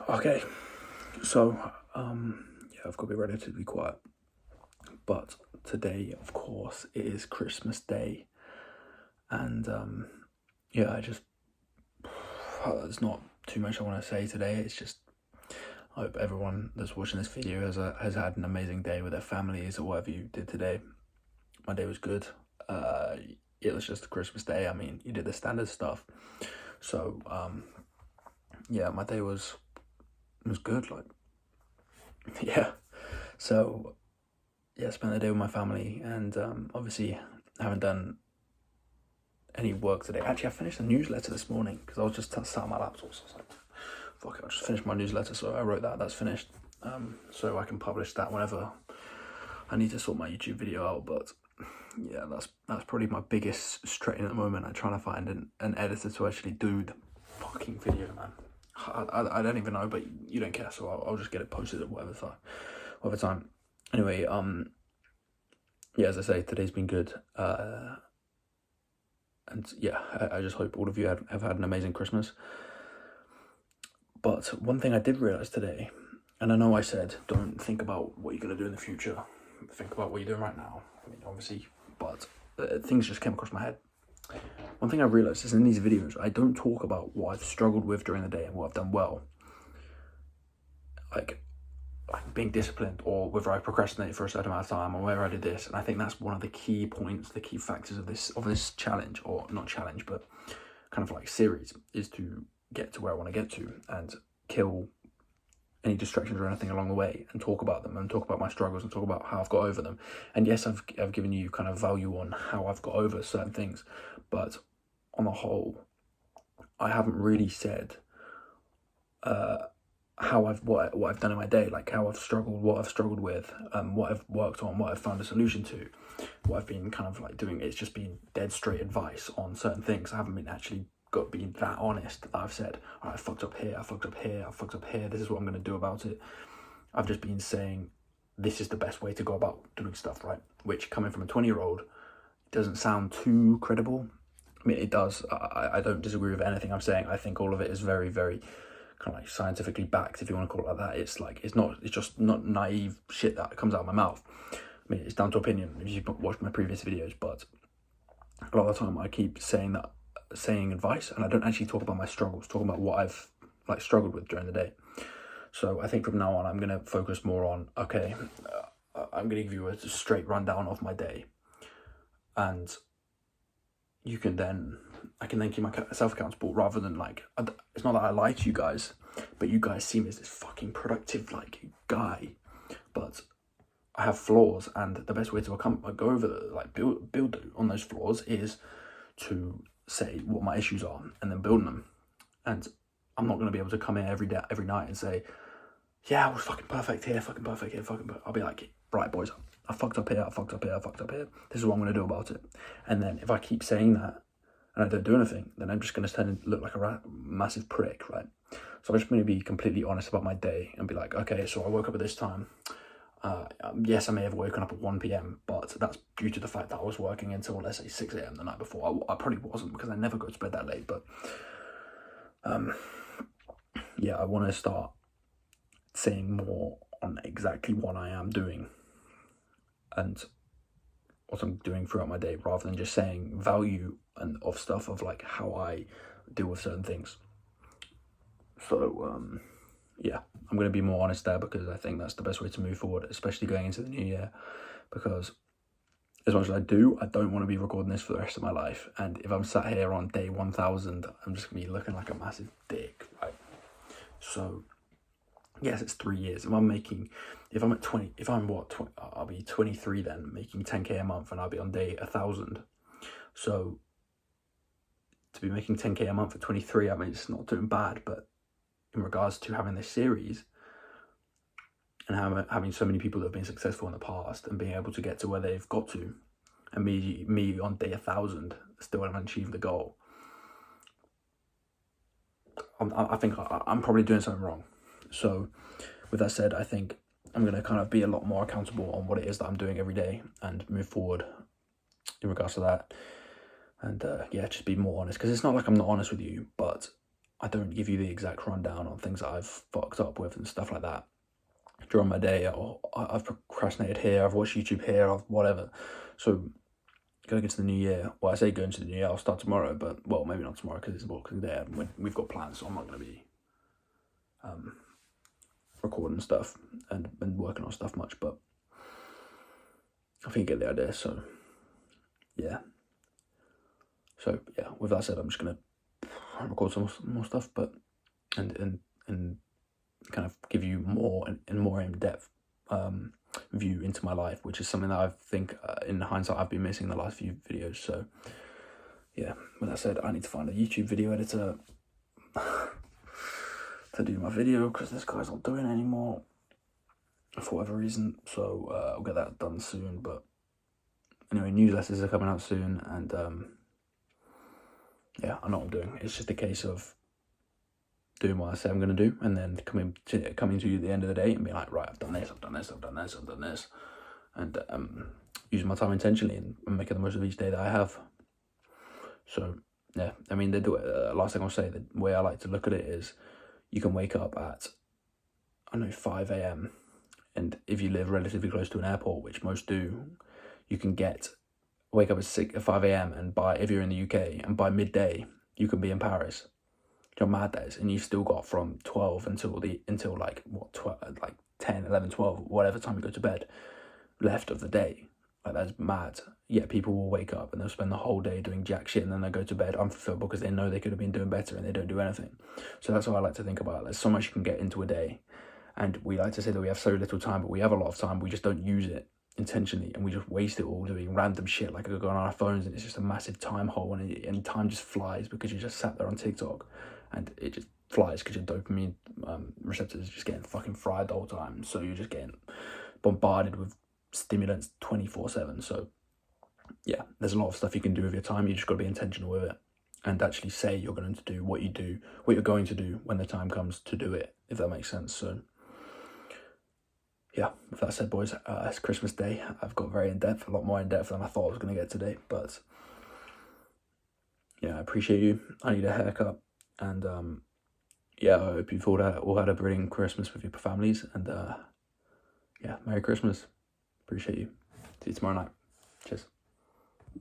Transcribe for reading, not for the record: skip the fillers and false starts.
Okay, so yeah, I've got to be relatively quiet, but today, of course, it is Christmas Day, and yeah, there's not too much I want to say today. It's just I hope everyone that's watching this video has had an amazing day with their families or whatever you did today. My day was good. Uh, it was just Christmas Day. I mean, you did the standard stuff, so yeah, my day was good. Like, yeah, so yeah, spent the day with my family, and obviously I haven't done any work today. Actually, I finished a newsletter this morning because I was just sat on my laptop. So I was like, fuck it, I'll just finish my newsletter. So I wrote that. That's finished. So I can publish that whenever I need to sort my YouTube video out. But yeah, that's probably my biggest strain at the moment. I'm trying to find an editor to actually do the fucking video, man. I don't even know, but you don't care, so I'll just get it posted at whatever time. Anyway, yeah, as I say, today's been good. And yeah, I just hope all of you have had an amazing Christmas. But one thing I did realise today, and I know I said don't think about what you're going to do in the future, think about what you're doing right now. I mean, obviously, but things just came across my head. One thing I realised is in these videos, I don't talk about what I've struggled with during the day and what I've done well. Like being disciplined, or whether I procrastinated for a certain amount of time, or whether I did this. And I think that's one of the key points, the key factors of this challenge, or not challenge, but kind of like series, is to get to where I want to get to and kill any distractions or anything along the way, and talk about them, and talk about my struggles, and talk about how I've got over them. And yes, I've given you kind of value on how I've got over certain things, but on the whole, I haven't really said how what I've done in my day, like how I've struggled, what I've struggled with, what I've worked on, what I've found a solution to, what I've been kind of like doing. It's just been dead straight advice on certain things. I haven't been actually being that honest that I've said, all right, I fucked up here, I fucked up here, I fucked up here, this is what I'm going to do about it. I've just been saying this is the best way to go about doing stuff, right? Which, coming from a 20-year-old, doesn't sound too credible. I mean, it does. I don't disagree with anything I'm saying. I think all of it is very, very kind of like scientifically backed, if you want to call it like that. It's just not naive shit that comes out of my mouth. I mean, it's down to opinion if you've watched my previous videos, but a lot of the time I keep saying advice, and I don't actually talk about my struggles, talking about what I've like struggled with during the day. So I think from now on, I'm going to focus more on, okay, I'm going to give you a straight rundown of my day, and I can then keep myself accountable, rather than like, it's not that I lie to you guys, but you guys see me as this fucking productive like guy, but I have flaws, and the best way to go over build on those flaws is to say what my issues are and then build them. And I'm not going to be able to come in every night and say, yeah, I was fucking perfect here, fucking perfect here, I'll be like, right boys, I fucked up here, I fucked up here, I fucked up here. This is what I'm going to do about it. And then if I keep saying that and I don't do anything, then I'm just going to look like a massive prick, right? So I'm just going to be completely honest about my day and be like, okay, so I woke up at this time. Yes, I may have woken up at 1 p.m, but that's due to the fact that I was working until, let's say, 6 a.m. the night before. I probably wasn't, because I never go to bed that late, but yeah, I want to start saying more on exactly what I am doing and what I'm doing throughout my day, rather than just saying value and of stuff of like how I deal with certain things. So yeah, I'm going to be more honest there, because I think that's the best way to move forward, especially going into the new year, because as much as I don't want to be recording this for the rest of my life. And if I'm sat here on day 1000, I'm just going to be looking like a massive dick, right? So yes, it's 3 years. I'll be 23 then, making 10k a month, and I'll be on day 1000. So to be making 10k a month at 23, I mean, it's not doing bad, but in regards to having this series and having so many people that have been successful in the past and being able to get to where they've got to, and me on day 1000 still haven't achieved the goal, I think I'm probably doing something wrong. So with that said, I think I'm going to kind of be a lot more accountable on what it is that I'm doing every day and move forward in regards to that. And yeah, just be more honest, because it's not like I'm not honest with you, but I don't give you the exact rundown on things that I've fucked up with and stuff like that during my day, or I've procrastinated here, I've watched YouTube here, I've whatever. So going into the new year, well, I say going into the new year, I'll start tomorrow, but, well, maybe not tomorrow because it's Boxing Day and we've got plans, so I'm not going to be recording stuff and working on stuff much, but I think you get the idea. So yeah, with that said, I'm just going to record some more stuff, but and kind of give you more in-depth view into my life, which is something that I think in hindsight I've been missing the last few videos. So yeah, with that said, I need to find a YouTube video editor to do my video because this guy's not doing it anymore for whatever reason. So I'll get that done soon. But anyway, newsletters are coming out soon, and yeah, I know what I'm doing. It's just a case of doing what I say I'm going to do, and then coming to you at the end of the day and be like, right, I've done this, and using my time intentionally and making the most of each day that I have. So yeah, I mean, last thing I'll say, the way I like to look at it is, you can wake up at, 5 a.m. and if you live relatively close to an airport, which most do, you can wake up at 5 a.m. and if you're in the UK, and by midday you can be in Paris. You know how mad that is? And you've still got from 12 until 10, 11, 12, whatever time you go to bed left of the day. Like, that's mad. Yet people will wake up and they'll spend the whole day doing jack shit, and then they go to bed unfulfilled because they know they could have been doing better and they don't do anything. So that's what I like to think about. There's so much you can get into a day, and we like to say that we have so little time, but we have a lot of time. We just don't use it intentionally, and we just waste it all doing random shit like going on our phones, and it's just a massive time hole, and time just flies because you just sat there on TikTok, and it just flies because your dopamine receptors are just getting fucking fried the whole time. So you're just getting bombarded with stimulants 24/7. So yeah, there's a lot of stuff you can do with your time. You just got to be intentional with it and actually say you're going to do what you're going to do when the time comes to do it, if that makes sense. So yeah, with that said, boys, it's Christmas Day. I've got very in-depth, a lot more in-depth than I thought I was going to get today, but yeah, I appreciate you. I need a haircut, and yeah, I hope you've all had a brilliant Christmas with your families, and yeah, Merry Christmas. Appreciate you. See you tomorrow night. Cheers.